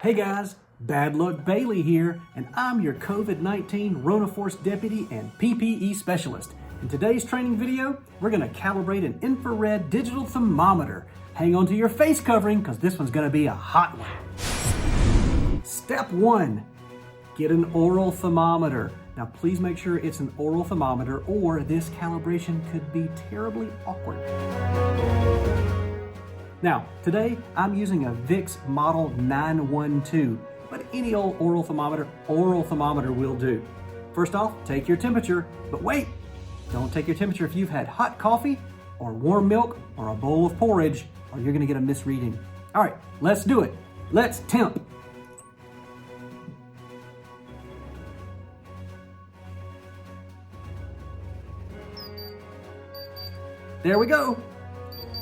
Hey guys, Bad Luck Bailey here, and I'm your COVID-19 RonaForce Deputy and PPE Specialist. In today's training video, we're going to calibrate an infrared digital thermometer. Hang on to your face covering because this one's going to be a hot one. Step 1, get an oral thermometer. Now please make sure it's an oral thermometer or this calibration could be terribly awkward. Now, today I'm using a Vicks Model 912, but any old oral thermometer will do. First off, take your temperature, but wait, don't take your temperature if you've had hot coffee or warm milk or a bowl of porridge, or you're gonna get a misreading. All right, let's do it. Let's temp. There we go.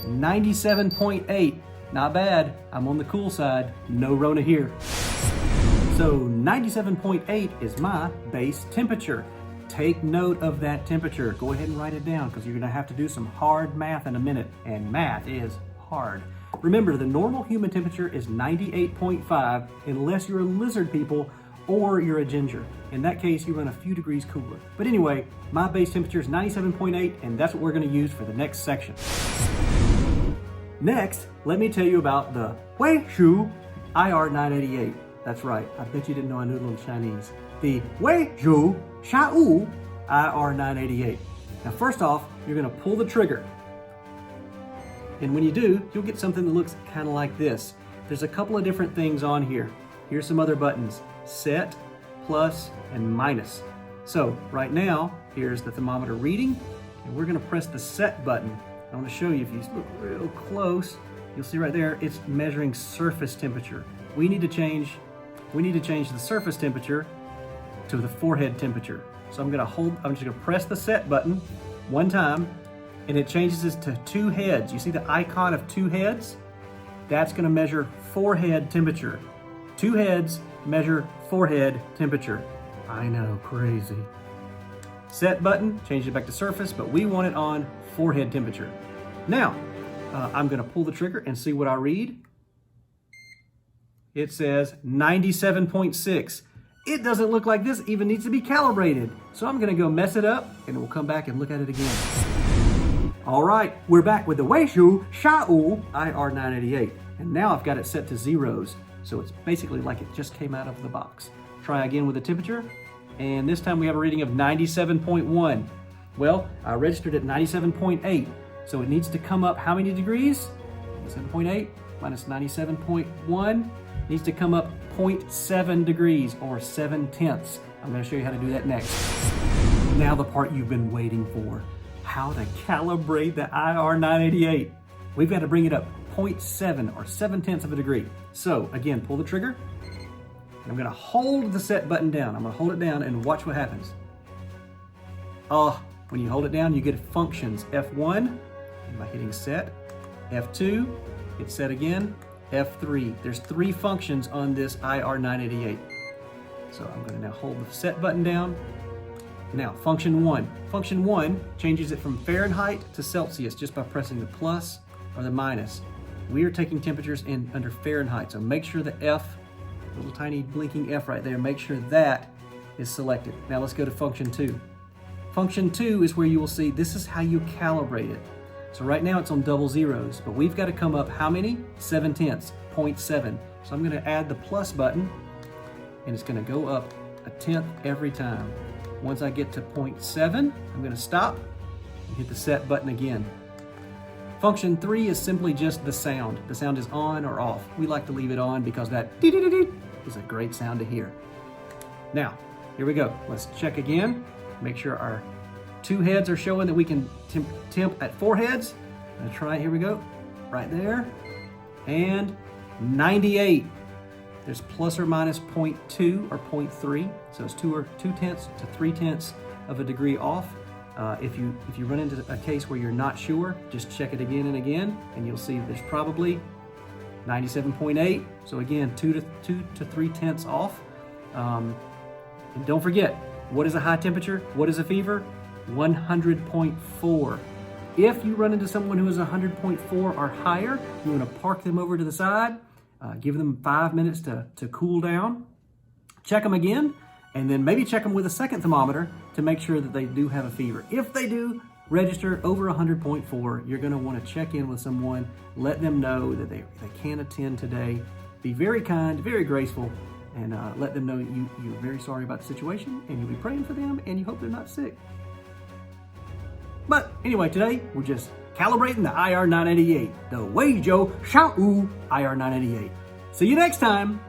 97.8, not bad. I'm on the cool side, no Rona here. So 97.8 is my base temperature. Take note of that temperature. Go ahead and write it down because you're gonna have to do some hard math in a minute, and math is hard. Remember, the normal human temperature is 98.5 unless you're a lizard people or you're a ginger. In that case, you run a few degrees cooler. But anyway, my base temperature is 97.8, and that's what we're gonna use for the next section. Next, let me tell you about the Weishu IR988. That's right, I bet you didn't know I knew a little Chinese. The Weishu Shao IR988. Now first off, you're gonna pull the trigger. And when you do, you'll get something that looks kind of like this. There's a couple of different things on here. Here's some other buttons: set, plus, and minus. So right now, here's the thermometer reading, and we're gonna press the set button. I want to show you, if you look real close, you'll see right there, it's measuring surface temperature. We need to change the surface temperature to the forehead temperature. So I'm just gonna press the set button one time, and it changes this to 2 heads. You see the icon of 2 heads? That's gonna measure forehead temperature. 2 heads measure forehead temperature. I know, crazy. Set button, change it back to surface, but we want it on forehead temperature. Now, I'm gonna pull the trigger and see what I read. It says 97.6. It doesn't look like this even needs to be calibrated. So I'm gonna go mess it up and we'll come back and look at it again. All right, we're back with the Weishu Shao IR988. And now I've got it set to zeros. So it's basically like it just came out of the box. Try again with the temperature. And this time we have a reading of 97.1. Well, I registered at 97.8, so it needs to come up how many degrees? 97.8 minus 97.1 needs to come up 0.7 degrees, or 7/10. I'm gonna show you how to do that next. Now the part you've been waiting for, how to calibrate the IR988. We've got to bring it up 0.7 or 7/10 of a degree. So again, pull the trigger. I'm gonna hold the set button down. I'm gonna hold it down and watch what happens. When you hold it down, you get functions. F1, by hitting set. F2, hit set again. F3. There's 3 functions on this IR988. So I'm gonna now hold the set button down. Now, function 1. Function 1 changes it from Fahrenheit to Celsius just by pressing the plus or the minus. We are taking temperatures under Fahrenheit, so make sure the F, little tiny blinking F right there, make sure that is selected. Now let's go to function 2. Function 2 is where you will see this is how you calibrate it. So right now it's on double zeros, but we've got to come up how many? 7/10, 0.7. So I'm going to add the plus button, and it's going to go up 1/10 every time. Once I get to 0.7, I'm going to stop and hit the set button again. Function 3 is simply just the sound. The sound is on or off. We like to leave it on because that dee-dee-dee-dee is a great sound to hear. Now, here we go. Let's check again. Make sure our 2 heads are showing that we can temp at 4 heads. I'm gonna try it, here we go. Right there. And 98. There's plus or minus 0.2 or 0.3. So it's 2/10 to 3/10 of a degree off. If you run into a case where you're not sure, just check it again and again, and you'll see there's probably 97.8. So again, 2 to 3/10 off. And don't forget, what is a high temperature? What is a fever? 100.4. If you run into someone who is 100.4 or higher, you want to park them over to the side, Give them 5 minutes to cool down. Check them again, and then maybe check them with a second thermometer to make sure that they do have a fever. If they do register over 100.4, you're going to want to check in with someone, let them know that they can't attend today. Be very kind, very graceful, and let them know you're very sorry about the situation, and you'll be praying for them, and you hope they're not sick. But anyway, today we're just calibrating the IR988, the Weijiu Shao IR988. See you next time.